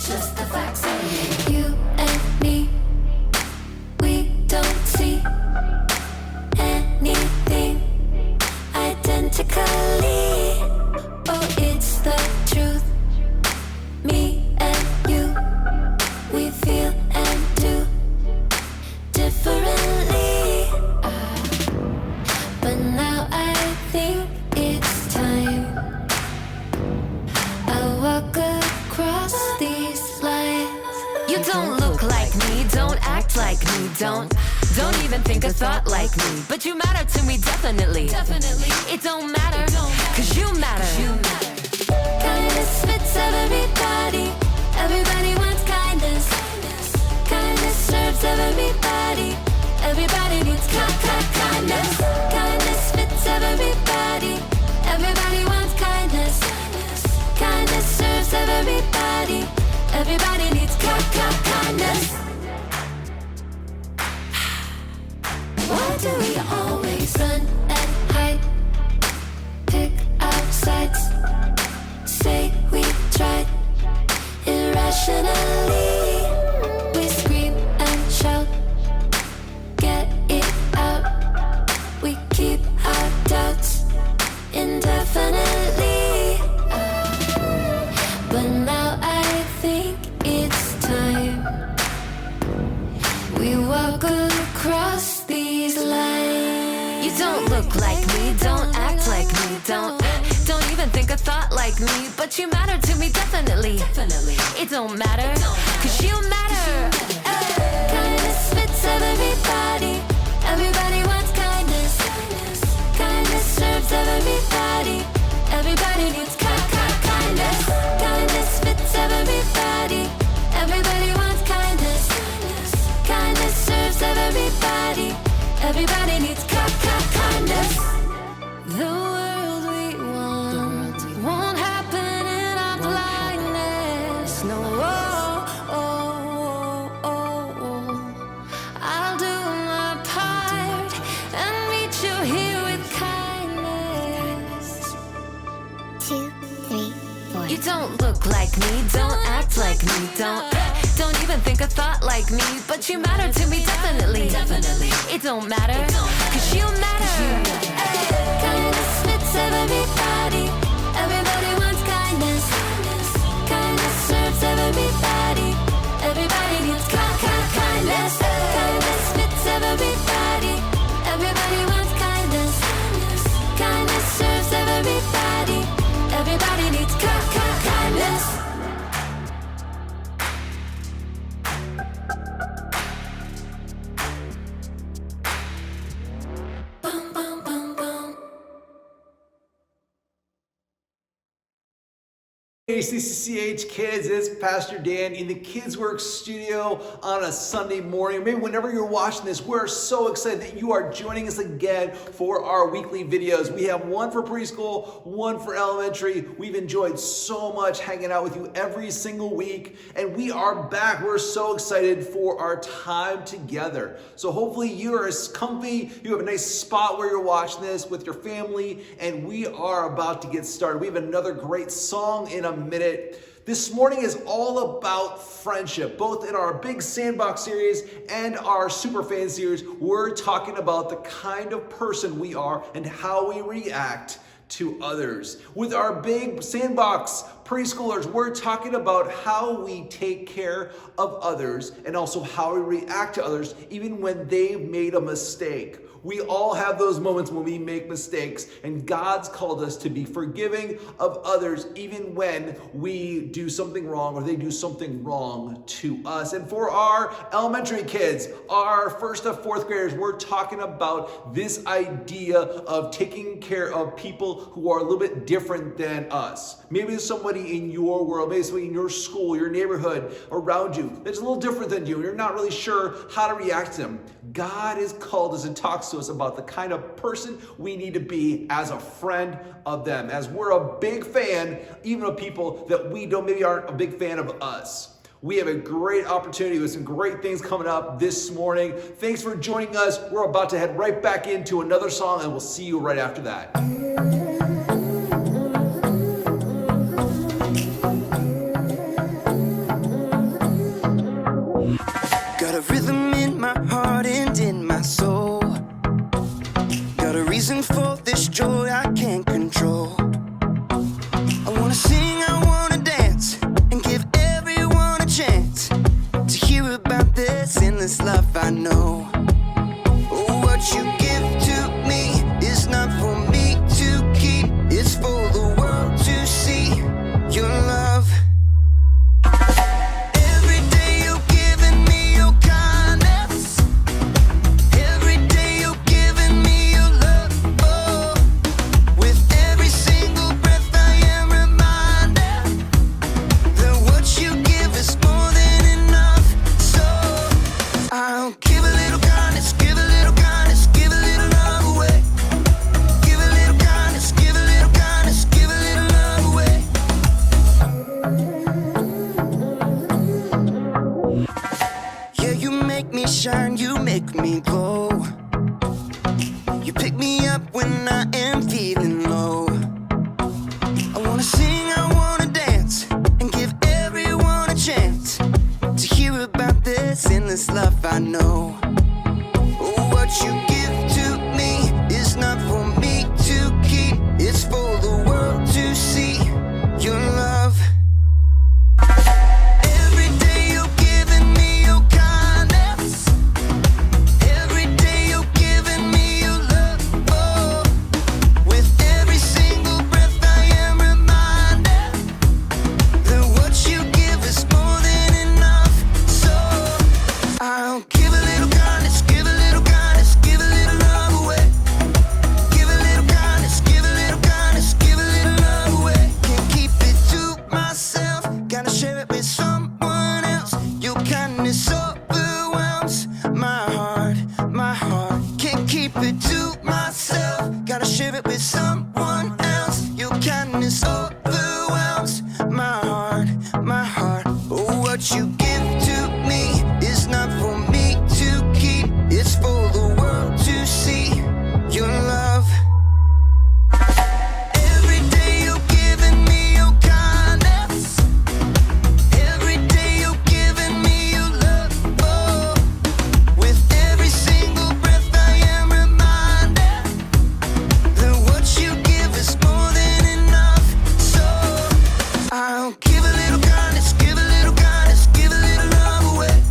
Just the facts of you and me. We don't see anything identically. Oh, it's the truth. Me and you, we feel and do differently. But now I think it's time I walk across these lines. You don't look like me, don't act like me, don't even think a thought like me. But you matter to me, definitely. It don't matter, cause you matter. Kindness fits everybody. Everybody wants kindness. Kindness serves everybody. Everybody needs kindness. Kindness fits everybody. Everybody wants kindness. Kindness serves everybody. Everybody needs kindness. Why do we always run and hide? Pick our sides. Say we tried. Irrationally, we scream and shout. Get it out. We keep our doubts indefinitely. But now I think it's time we walk across these lines. You don't look like me, don't act like me, don't even think a thought like me. But you matter to me, definitely. It don't matter, cause you matter. Kindness fits everybody. Everybody wants kindness. Kindness serves everybody. Everybody needs kindness. Kindness fits everybody. Everybody wants kindness. Kindness serves everybody. Everybody needs kindness. The world we want won't happen in our blindness. No, I'll do my part and meet you here with kindness. 2, 3, 4. You don't look like me, don't act like me, don't even think a thought like me. But you matter to me, definitely. It don't matter, cause you matter. Kindness fits everybody. Everybody wants kindness. Kindness serves everybody. Everybody needs kindness. Kindness fits everybody. Everybody wants kindness. Kindness serves everybody. Everybody needs kindness. Boom, boom, boom, boom. Hey CCCH kids, it's Pastor Dan in the Kids Work studio on a Sunday morning. Maybe whenever you're watching this, we're so excited that you are joining us again for our weekly videos. We have one for preschool, one for elementary. We've enjoyed so much hanging out with you every single week, and we are back. We're so excited for our time together. So hopefully you are as comfy, you have a nice spot where you're watching this with your family, and we are about to get started. We have another great song in a minute. This morning is all about friendship. Both in our big sandbox series and our super fan series, we're talking about the kind of person we are and how we react to others. With our big sandbox preschoolers, we're talking about how we take care of others and also how we react to others even when they've made a mistake. We all have those moments when we make mistakes, and God's called us to be forgiving of others even when we do something wrong or they do something wrong to us. And for our elementary kids, our 1st to 4th graders, we're talking about this idea of taking care of people who are a little bit different than us. Maybe there's somebody in your world, maybe somebody in your school, your neighborhood, around you that's a little different than you, and you're not really sure how to react to them. God has called us and talks to us about the kind of person we need to be as a friend of them, as we're a big fan even of people that we don't maybe aren't a big fan of us. We have a great opportunity with some great things coming up this morning. Thanks for joining us. We're about to head right back into another song, and we'll see you right after that. Got a rhythm in my heart and in my soul. Got a reason for this joy I can't control. I wanna sing, I wanna dance, and give everyone a chance to hear about this endless love I know. Oh, what you give to me is not for me to keep, it's for the world to see your love. Every day you're giving me your kindness. Every day you're giving me your love. Oh, with every single breath I am reminded that what you give is more than enough. So I'll give a little kindness, give a little kindness, give a little love away. Give a little kindness, give a little kindness, give a little love away. Yeah, you make me shine, you make me glow. You pick me up when I am feeling low. I wanna sing, I wanna dance, and give everyone a chance to hear about this endless love I know. Oh, what you give to me is not for me to keep, it's for the world to see your love. Every day you're giving me your kindness. Every day you're giving me your love. Oh, with every single breath I am reminded that what you give is more than enough. So I'll give a little kindness, give a little kindness, give a little love away. Give a little kindness, give a little kindness, give a little love away. Can't keep it to myself, gotta share it with someone else. Your kindness overwhelms my heart, my heart. Can't keep it to myself, gotta share it with someone else. Your kindness overwhelms my heart, my heart. Oh, what you give to me is not for me to keep, it's for the world to see your love. Every day you're giving me your kindness. Every day you're giving me your love. Oh, with every single breath I am reminded that what you give is more than enough. So I'll give a little kindness, give a little kindness, give a little love away.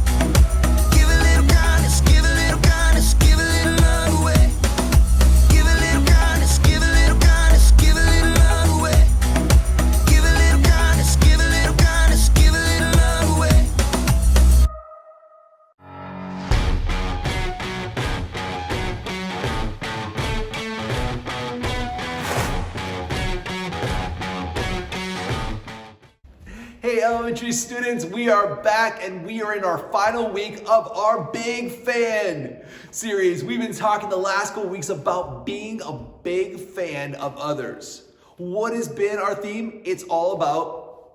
Give a little kindness, give a little kindness, give a little love away. Give a little kindness, give a little kindness, give a little love away. Give a little kindness, give a little kindness, give a little love away. Hey, elementary students, we are back and we are in our final week of our Big Fan series. We've been talking the last couple weeks about being a big fan of others. What has been our theme? It's all about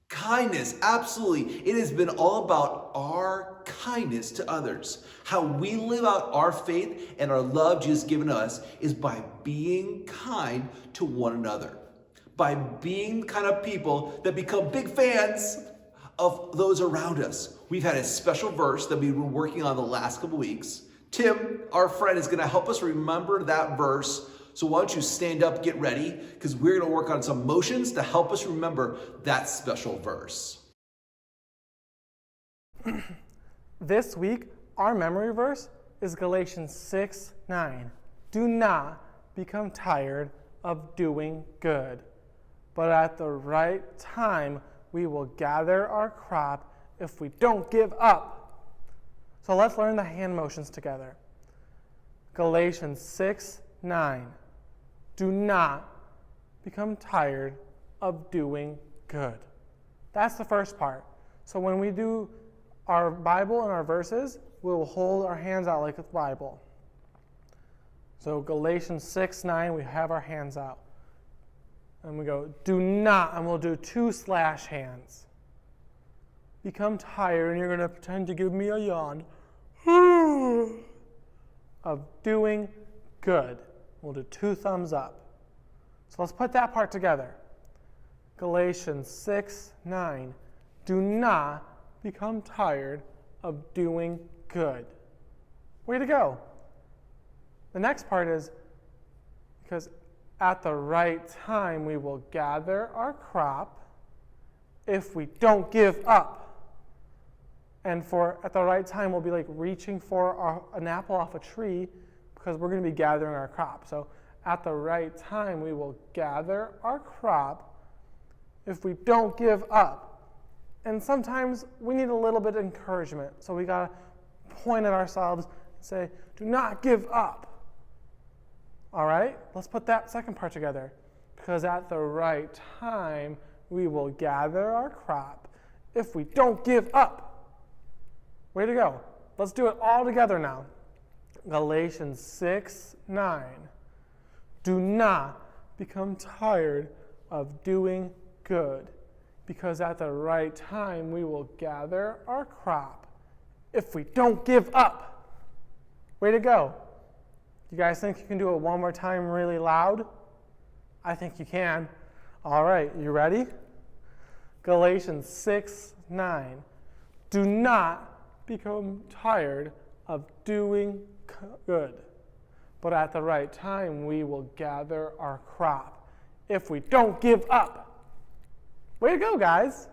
kindness. Absolutely. It has been all about our kindness to others. How we live out our faith and our love Jesus has given us is by being kind to one another. By being the kind of people that become big fans of those around us. We've had a special verse that we've been working on the last couple weeks. Tim, our friend, is going to help us remember that verse. So why don't you stand up, get ready, because we're going to work on some motions to help us remember that special verse. This week, our memory verse is Galatians 6:9. Do not become tired of doing good, but at the right time, we will gather our crop if we don't give up. So let's learn the hand motions together. Galatians 6:9. Do not become tired of doing good. That's the first part. So when we do our Bible and our verses, we will hold our hands out like a Bible. So Galatians 6:9, we have our hands out. And we go, do not, and we'll do 2 slash hands. Become tired, and you're going to pretend to give me a yawn. Of doing good. We'll do 2 thumbs up. So let's put that part together. Galatians 6:9. Do not become tired of doing good. Way to go. The next part is, because at the right time we will gather our crop if we don't give up. And at the right time we'll be like reaching for an apple off a tree because we're going to be gathering our crop. So at the right time we will gather our crop if we don't give up. And sometimes we need a little bit of encouragement. So we got to point at ourselves and say, do not give up. All right, let's put that second part together. Because at the right time, we will gather our crop if we don't give up. Way to go. Let's do it all together now. Galatians 6:9. Do not become tired of doing good, because at the right time we will gather our crop if we don't give up. Way to go. You guys think you can do it one more time really loud? I think you can. All right, you ready? Galatians 6:9. Do not become tired of doing good, but at the right time we will gather our crop if we don't give up. Way to go, guys.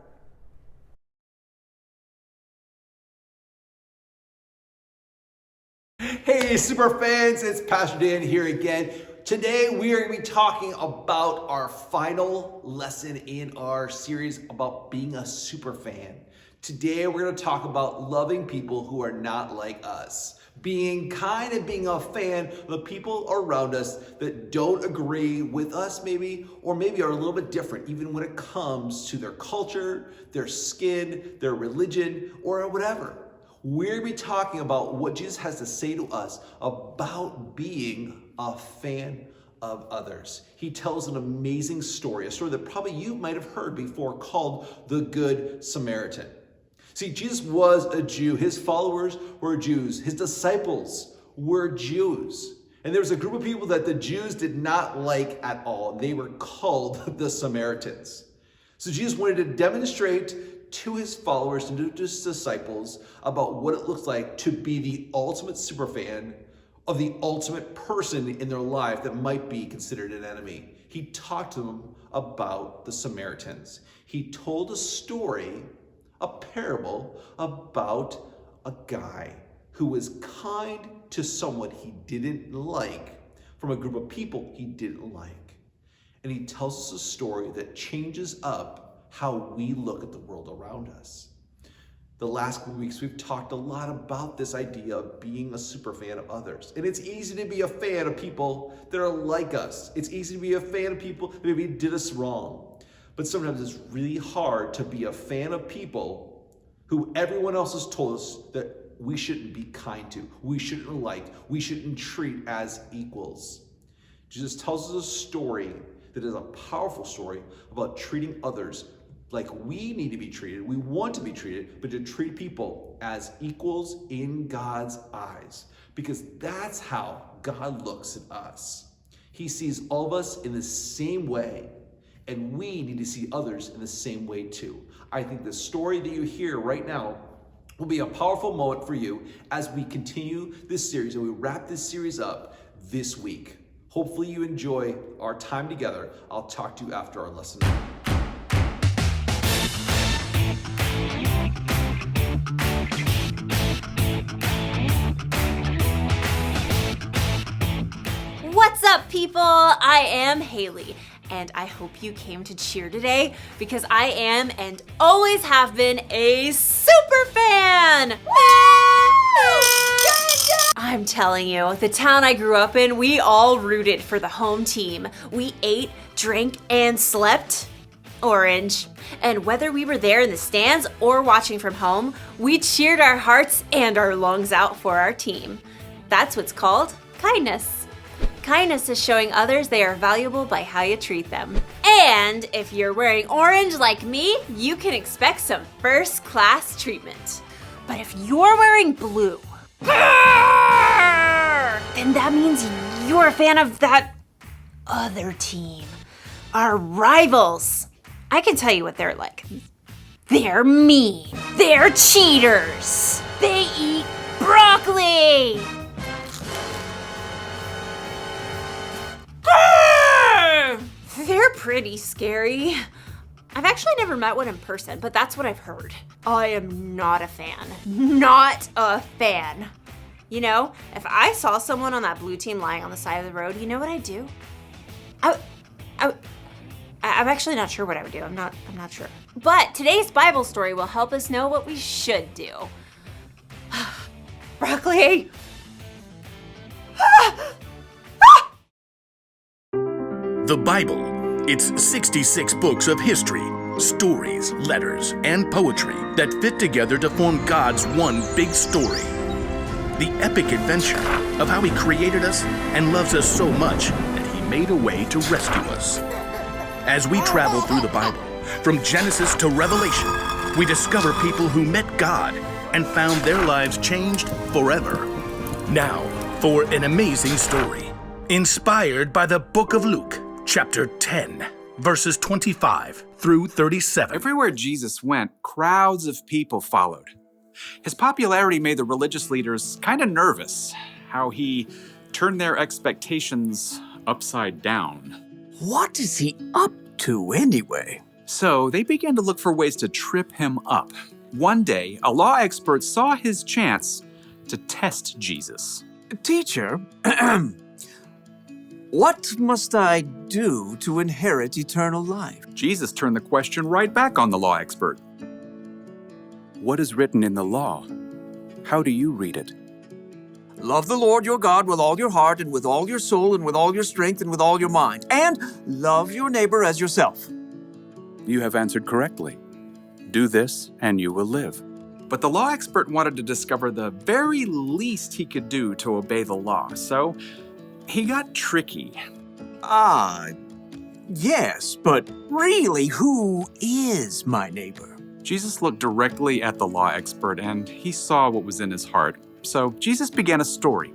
Hey, super fans, it's Pastor Dan here again. Today we are going to be talking about our final lesson in our series about being a super fan. Today we're going to talk about loving people who are not like us. Being kind and being a fan of the people around us that don't agree with us maybe, or maybe are a little bit different, even when it comes to their culture, their skin, their religion, or whatever. We're going to be talking about what Jesus has to say to us about being a fan of others. He tells an amazing story, a story that probably you might have heard before, called the Good Samaritan. See, Jesus was a Jew. His followers were Jews. His disciples were Jews. And there was a group of people that the Jews did not like at all. They were called the Samaritans. So Jesus wanted to demonstrate to his followers and to his disciples about what it looks like to be the ultimate superfan of the ultimate person in their life that might be considered an enemy. He talked to them about the Samaritans. He told a story, a parable about a guy who was kind to someone he didn't like from a group of people he didn't like. And he tells us a story that changes up how we look at the world around us. The last couple weeks, we've talked a lot about this idea of being a super fan of others. And it's easy to be a fan of people that are like us. It's easy to be a fan of people that maybe did us wrong. But sometimes it's really hard to be a fan of people who everyone else has told us that we shouldn't be kind to, we shouldn't like, we shouldn't treat as equals. Jesus tells us a story that is a powerful story about treating others like we need to be treated, we want to be treated, but to treat people as equals in God's eyes. Because that's how God looks at us. He sees all of us in the same way, and we need to see others in the same way too. I think the story that you hear right now will be a powerful moment for you as we continue this series and we wrap this series up this week. Hopefully you enjoy our time together. I'll talk to you after our lesson. What's up, people? I am Haley, and I hope you came to cheer today because I am and always have been a super fan. I'm telling you, the town I grew up in, we all rooted for the home team. We ate, drank, and slept orange. And whether we were there in the stands or watching from home, we cheered our hearts and our lungs out for our team. That's what's called kindness. Kindness is showing others they are valuable by how you treat them. And if you're wearing orange like me, you can expect some first-class treatment. But if you're wearing blue, then that means you're a fan of that other team. Our rivals. I can tell you what they're like. They're mean. They're cheaters. They eat broccoli. They're pretty scary. I've actually never met one in person, but that's what I've heard. I am not a fan. Not a fan. You know, if I saw someone on that blue team lying on the side of the road, you know what I'd do? I'm actually not sure what I would do. I'm not sure. But today's Bible story will help us know what we should do. Broccoli! The Bible. It's 66 books of history, stories, letters, and poetry that fit together to form God's one big story. The epic adventure of how He created us and loves us so much that He made a way to rescue us. As we travel through the Bible, from Genesis to Revelation, we discover people who met God and found their lives changed forever. Now, for an amazing story, inspired by the book of Luke, chapter 10, verses 25 through 37. Everywhere Jesus went, crowds of people followed. His popularity made the religious leaders kind of nervous, how he turned their expectations upside down. What is he up to anyway? So they began to look for ways to trip him up. One day, a law expert saw his chance to test Jesus. Teacher, what must I do to inherit eternal life? Jesus turned the question right back on the law expert. What is written in the law? How do you read it? Love the Lord your God with all your heart and with all your soul and with all your strength and with all your mind. And love your neighbor as yourself. You have answered correctly. Do this and you will live. But the law expert wanted to discover the very least he could do to obey the law, so he got tricky. Yes, but really, who is my neighbor? Jesus looked directly at the law expert and he saw what was in his heart. So Jesus began a story.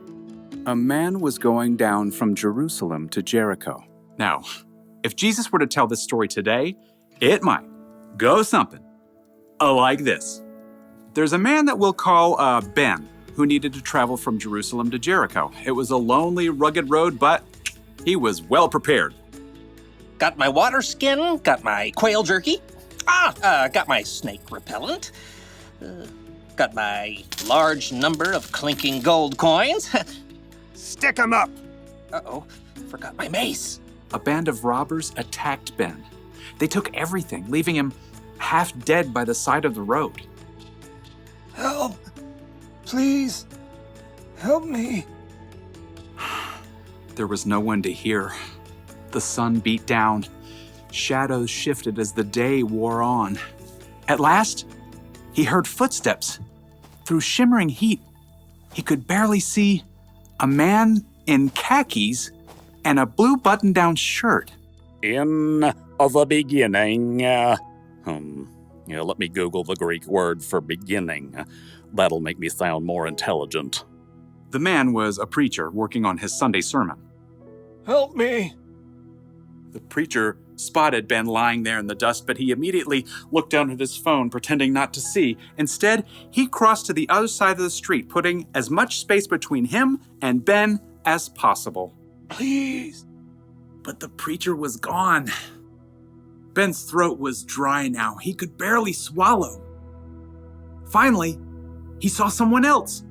A man was going down from Jerusalem to Jericho. Now, if Jesus were to tell this story today, it might go something like this. There's a man that we'll call Ben, who needed to travel from Jerusalem to Jericho. It was a lonely, rugged road, but he was well prepared. Got my water skin, got my quail jerky, got my snake repellent, got my large number of clinking gold coins. Stick 'em up! Uh-oh, forgot my mace. A band of robbers attacked Ben. They took everything, leaving him half dead by the side of the road. Help! Please, help me. There was no one to hear. The sun beat down. Shadows shifted as the day wore on. At last, he heard footsteps. Through shimmering heat, he could barely see a man in khakis and a blue button-down shirt. In the beginning, let me Google the Greek word for beginning. That'll make me sound more intelligent. The man was a preacher working on his Sunday sermon. Help me! The preacher spotted Ben lying there in the dust, but he immediately looked down at his phone, pretending not to see. Instead, he crossed to the other side of the street, putting as much space between him and Ben as possible. Please! But the preacher was gone. Ben's throat was dry now. He could barely swallow. Finally, he saw someone else.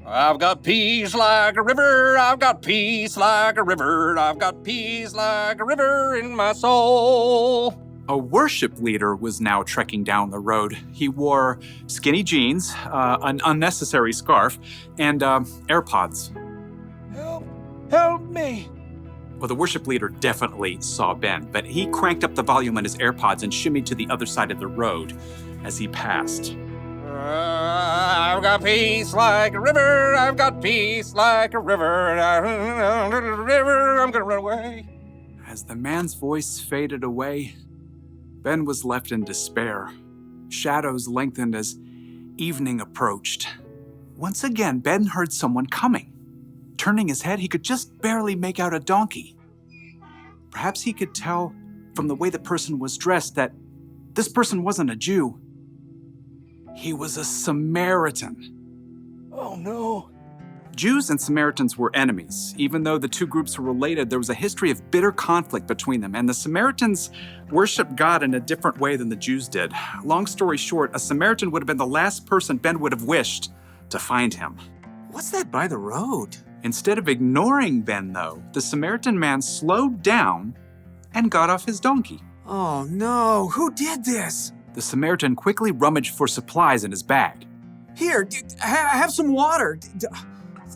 I've got peace like a river, I've got peace like a river, I've got peace like a river in my soul. A worship leader was now trekking down the road. He wore skinny jeans, an unnecessary scarf, and AirPods. Help me! Well, the worship leader definitely saw Ben, but he cranked up the volume on his AirPods and shimmied to the other side of the road as he passed. I've got peace like a river. I've got peace like a river. I'm gonna run away. As the man's voice faded away, Ben was left in despair. Shadows lengthened as evening approached. Once again, Ben heard someone coming. Turning his head, he could just barely make out a donkey. Perhaps he could tell from the way the person was dressed that this person wasn't a Jew. He was a Samaritan. Oh no. Jews and Samaritans were enemies. Even though the two groups were related, there was a history of bitter conflict between them, and the Samaritans worshiped God in a different way than the Jews did. Long story short, a Samaritan would have been the last person Ben would have wished to find him. What's that by the road? Instead of ignoring Ben, though, the Samaritan man slowed down and got off his donkey. Oh no, who did this? The Samaritan quickly rummaged for supplies in his bag. Here, have some water.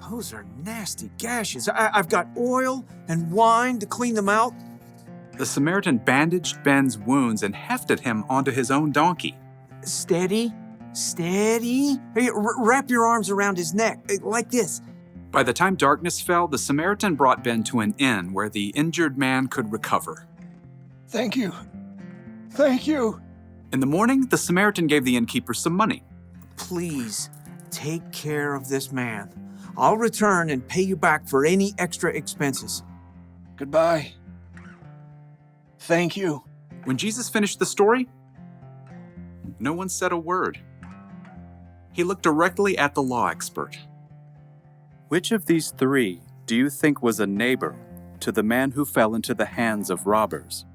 Those are nasty gashes. I've got oil and wine to clean them out. The Samaritan bandaged Ben's wounds and hefted him onto his own donkey. Steady, steady. Hey, wrap your arms around his neck, like this. By the time darkness fell, the Samaritan brought Ben to an inn where the injured man could recover. Thank you. Thank you. In the morning, the Samaritan gave the innkeeper some money. Please, take care of this man. I'll return and pay you back for any extra expenses. Goodbye. Thank you. When Jesus finished the story, no one said a word. He looked directly at the law expert. Which of these three do you think was a neighbor to the man who fell into the hands of robbers?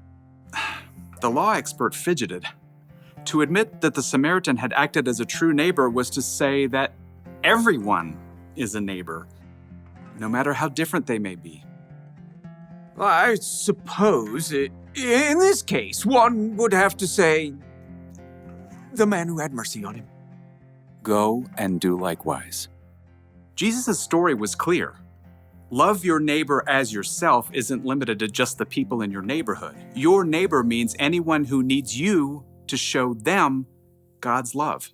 The law expert fidgeted. To admit that the Samaritan had acted as a true neighbor was to say that everyone is a neighbor, no matter how different they may be. I suppose, in this case, one would have to say, the man who had mercy on him. Go and do likewise. Jesus' story was clear. Love your neighbor as yourself isn't limited to just the people in your neighborhood. Your neighbor means anyone who needs you to show them God's love.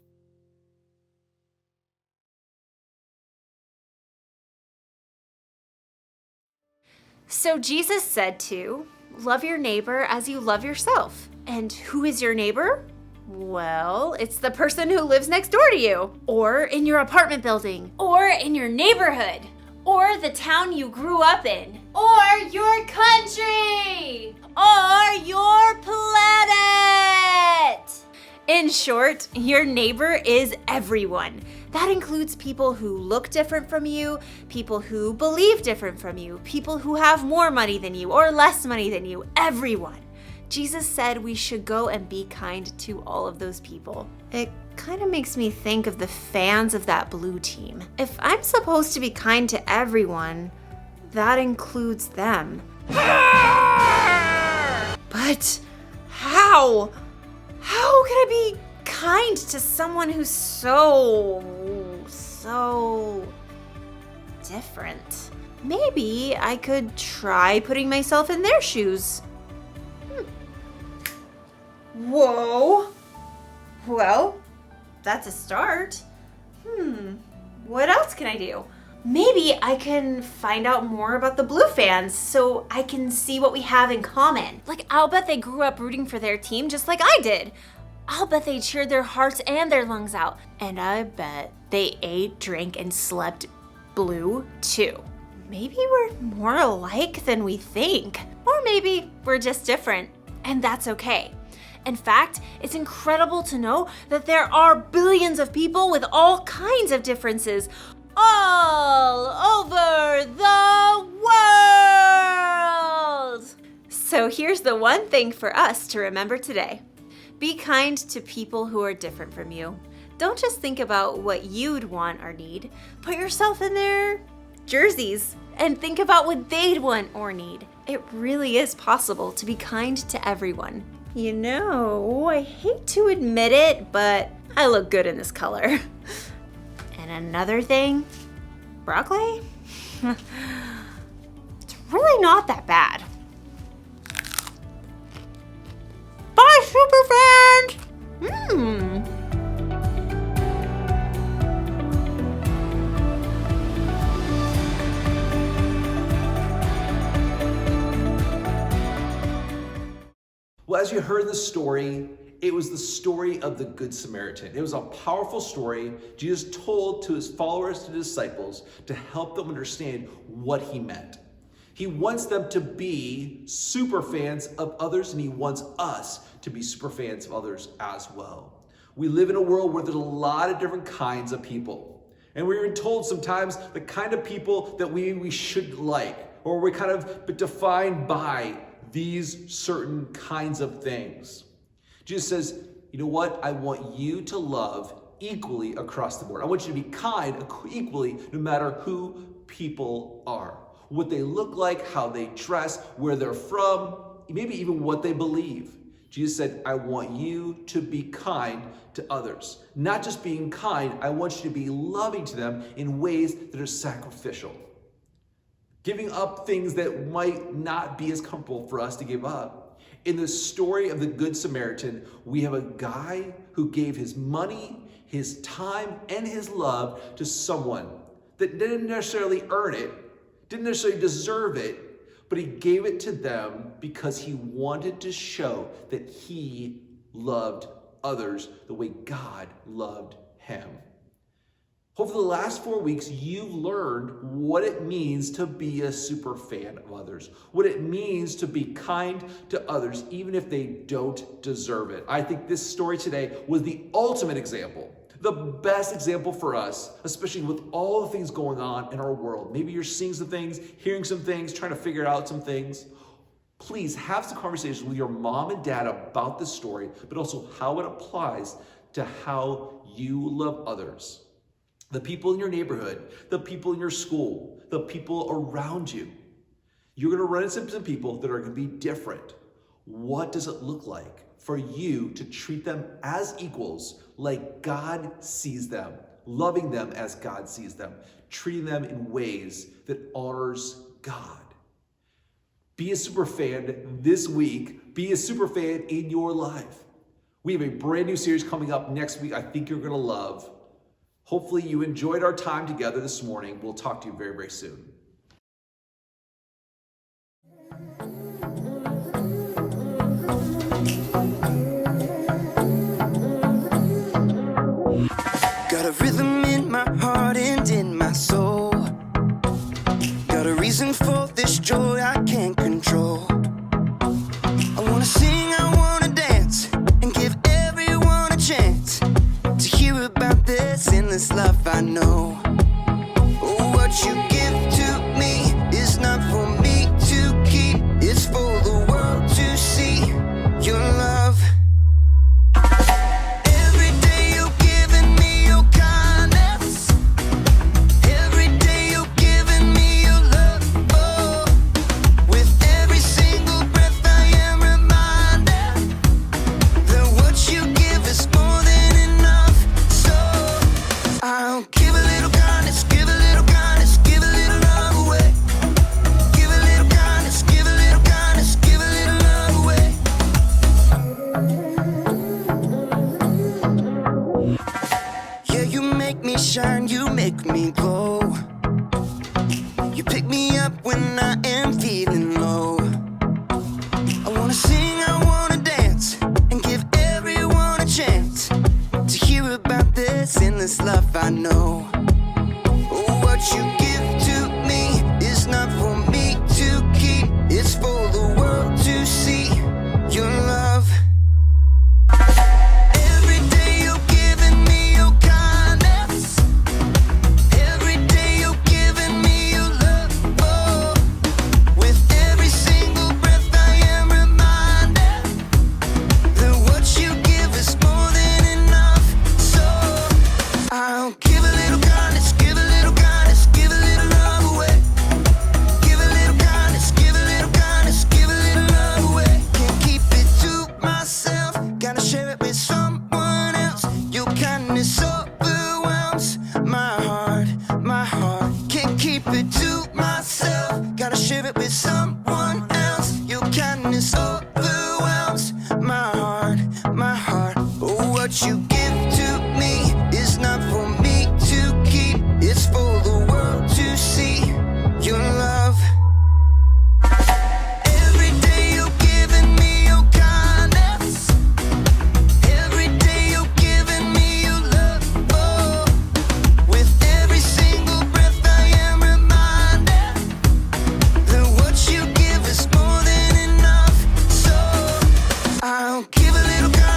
So Jesus said to love your neighbor as you love yourself. And who is your neighbor? Well, it's the person who lives next door to you, or in your apartment building, or in your neighborhood, or the town you grew up in, or your country, or your planet. In short, your neighbor is everyone. That includes people who look different from you, people who believe different from you, people who have more money than you or less money than you, everyone. Jesus said we should go and be kind to all of those people. It kind of makes me think of the fans of that blue team. If I'm supposed to be kind to everyone, that includes them. But how? How can I be kind to someone who's so different? Maybe I could try putting myself in their shoes. Whoa. Well, that's a start. What else can I do? Maybe I can find out more about the Blue fans so I can see what we have in common. Like, I'll bet they grew up rooting for their team just like I did. I'll bet they cheered their hearts and their lungs out. And I bet they ate, drank, and slept blue too. Maybe we're more alike than we think. Or maybe we're just different, and that's okay. In fact, it's incredible to know that there are billions of people with all kinds of differences all over the world. So here's the one thing for us to remember today. Be kind to people who are different from you. Don't just think about what you'd want or need. Put yourself in their jerseys and think about what they'd want or need. It really is possible to be kind to everyone. You know, I hate to admit it, but I look good in this color. And another thing, broccoli? It's really not that bad. Bye, superfans! Well, as you heard the story, it was the story of the Good Samaritan. It was a powerful story Jesus told to his followers, to his disciples, to help them understand what he meant. He wants them to be super fans of others, and he wants us to be super fans of others as well. We live in a world where there's a lot of different kinds of people. And we're told sometimes the kind of people that we should like, or we're kind of defined by these certain kinds of things. Jesus says, you know what? I want you to love equally across the board. I want you to be kind equally no matter who people are, what they look like, how they dress, where they're from, maybe even what they believe. Jesus said, I want you to be kind to others. Not just being kind, I want you to be loving to them in ways that are sacrificial. Giving up things that might not be as comfortable for us to give up. In the story of the Good Samaritan, we have a guy who gave his money, his time, and his love to someone that didn't necessarily earn it, didn't necessarily deserve it, but he gave it to them because he wanted to show that he loved others the way God loved him. Over the last 4 weeks, you've learned what it means to be a super fan of others, what it means to be kind to others, even if they don't deserve it. I think this story today was the ultimate example, the best example for us, especially with all the things going on in our world. Maybe you're seeing some things, hearing some things, trying to figure out some things. Please have some conversations with your mom and dad about this story, but also how it applies to how you love others. The people in your neighborhood, the people in your school, the people around you. You're gonna run into some people that are gonna be different. What does it look like for you to treat them as equals, like God sees them, loving them as God sees them, treating them in ways that honors God? Be a super fan this week. Be a super fan in your life. We have a brand new series coming up next week I think you're gonna love. Hopefully you enjoyed our time together this morning. We'll talk to you very, very soon. Got a rhythm in my heart and in my soul. Got a reason for this joy I can't control. I wanna sing, I wanna dance, and give everyone a chance to hear about this endless love I know. Oh, what you give to me is not for me to keep. It's for the world to see your love. Every day you're giving me your kindness. Every day you're giving me your love. Oh, with every single breath I am reminded that what you give is more than enough. So I'll give a little kindness, give a little kindness, give a little love away. Give a little kindness, give a little kindness, give a little love away. Yeah, you make me shine, you make me glow. You pick me up when I am feeling low. I wanna sing, I wanna dance, and give everyone a chance to hear about this endless love I know. Oh, what you give to me is not for me to keep. It's for the world to see your love. Every day you're giving me your kindness. Every day you're giving me your love. Oh, with every single breath I am reminded that what you give is more than enough. So I'll give a little give a little